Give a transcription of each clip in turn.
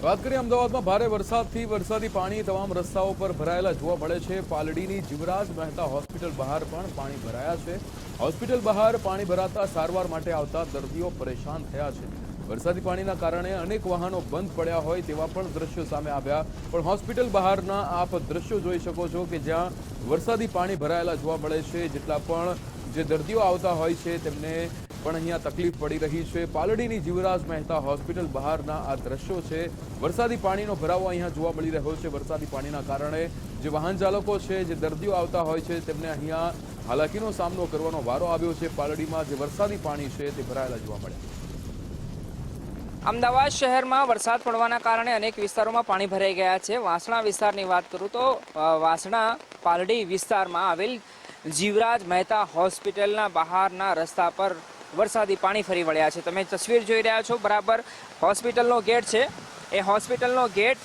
વાત કરીએ અમદાવાદમાં ભારે વરસાદથી વરસાદી પાણી તમામ રસ્તાઓ પર ભરાયેલા જોવા મળે છે। પાલડીની જીવરાજ મહેતા હોસ્પિટલ બહાર પણ પાણી ભરાયા છે। હોસ્પિટલ બહાર પાણી ભરાતા સારવાર માટે આવતા દર્દીઓ પરેશાન થયા છે। વરસાદી પાણીના કારણે અનેક વાહનો બંધ પડ્યા હોય તેવા પણ દ્રશ્યો સામે આવ્યા। પણ હોસ્પિટલ બહારના આપ દ્રશ્યો જોઈ શકો છો કે જ્યાં વરસાદી પાણી ભરાયેલા જોવા મળે છે। જેટલા પણ જે દર્દીઓ આવતા હોય છે તેમને પણ અહીંયા તકલીફ પડી રહી છે। પાલડીની જીવરાજ મહેતા હોસ્પિટલ બહારના આ દ્રશ્યો છે। વરસાદી પાણીનો ભરાવો અહીંયા જોવા મળી રહ્યો છે। વરસાદી પાણીના કારણે જે વાહન ચાલકો છે, જે દર્દીઓ આવતા હોય છે તેમને અહીંયા હાલાકીનો સામનો કરવાનો વારો આવ્યો છે। પાલડીમાં જે વરસાદી પાણી છે તે ભરાયેલા જોવા મળ્યા। અમદાવાદ શહેરમાં વરસાદ પડવાના કારણે અનેક વિસ્તારોમાં પાણી ભરાઈ ગયા છે। વાસણા વિસ્તારની વાત કરું તો વાસણા પાલડી વિસ્તારમાં આવેલ જીવરાજ મહેતા હોસ્પિટલના બહારના રસ્તા પર વરસાદી પાણી ફરી વળ્યા છે। તમે તસવીર જોઈ રહ્યા છો, બરાબર હોસ્પિટલનો ગેટ છે। એ હોસ્પિટલનો ગેટ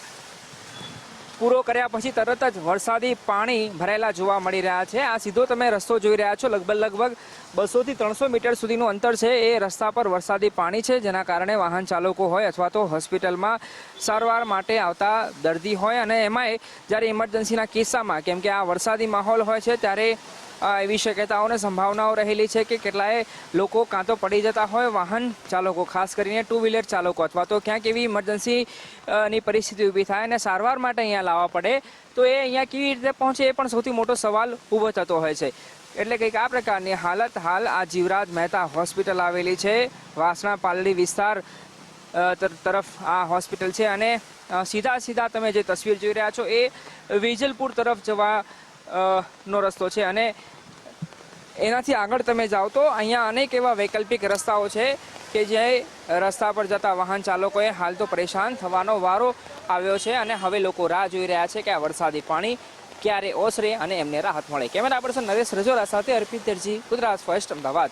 પૂરો કર્યા પછી તરત જ વરસાદી પાણી ભરાયેલા જોવા મળી રહ્યા છે। આ સીધો તમે રસ્તો જોઈ રહ્યા છો, લગભગ 200 થી 300 મીટર સુધીનું અંતર છે। એ રસ્તા પર વરસાદી પાણી છે, જેના કારણે વાહન ચાલકો હોય અથવા તો હોસ્પિટલમાં સારવાર માટે આવતા દર્દી હોય, અને એમાંય જ્યારે ઇમરજન્સીના કિસ્સામાં, કેમ કે આ વરસાદી માહોલ હોય છે ત્યારે એવી શક્યતાઓને સંભાવનાઓ રહેલી છે કે કેટલાય લોકો કાં તો પડી જતા હોય, વાહન ચાલકો ખાસ કરીને ટુ વ્હીલર ચાલકો, અથવા તો ક્યાંક એવી ઇમરજન્સીની પરિસ્થિતિ ઊભી થાય અને સારવાર માટે અહીંયા લાવવા પડે તો એ અહીંયા કેવી રીતે પહોંચે એ પણ સૌથી મોટો સવાલ ઊભો થતો હોય છે। એટલે કંઈક આ પ્રકારની હાલત હાલ આ જીવરાજ મહેતા હોસ્પિટલ આવેલી છે। વાસણા પાલડી વિસ્તાર તરફ આ હોસ્પિટલ છે, અને સીધા તમે જે તસવીર જોઈ રહ્યા છો એ વેજલપુર તરફ જવા નો રસ્તો છે, અને એનાથી આગળ તમે જાઓ તો અહીંયા અનેક એવા વૈકલ્પિક રસ્તાઓ છે કે જે રસ્તા પર જતા વાહન ચાલકોએ હાલ તો પરેશાન થવાનો વારો આવ્યો છે, અને હવે લોકો રાહ જોઈ રહ્યા છે કે આ વરસાદી પાણી ક્યારે ઓસરે અને એમને રાહત મળે। કેમેરા પર્સન નરેશ રજોરા સાથે અર્પિત દરજી, ગુજરાત ફર્સ્ટ, અમદાવાદ।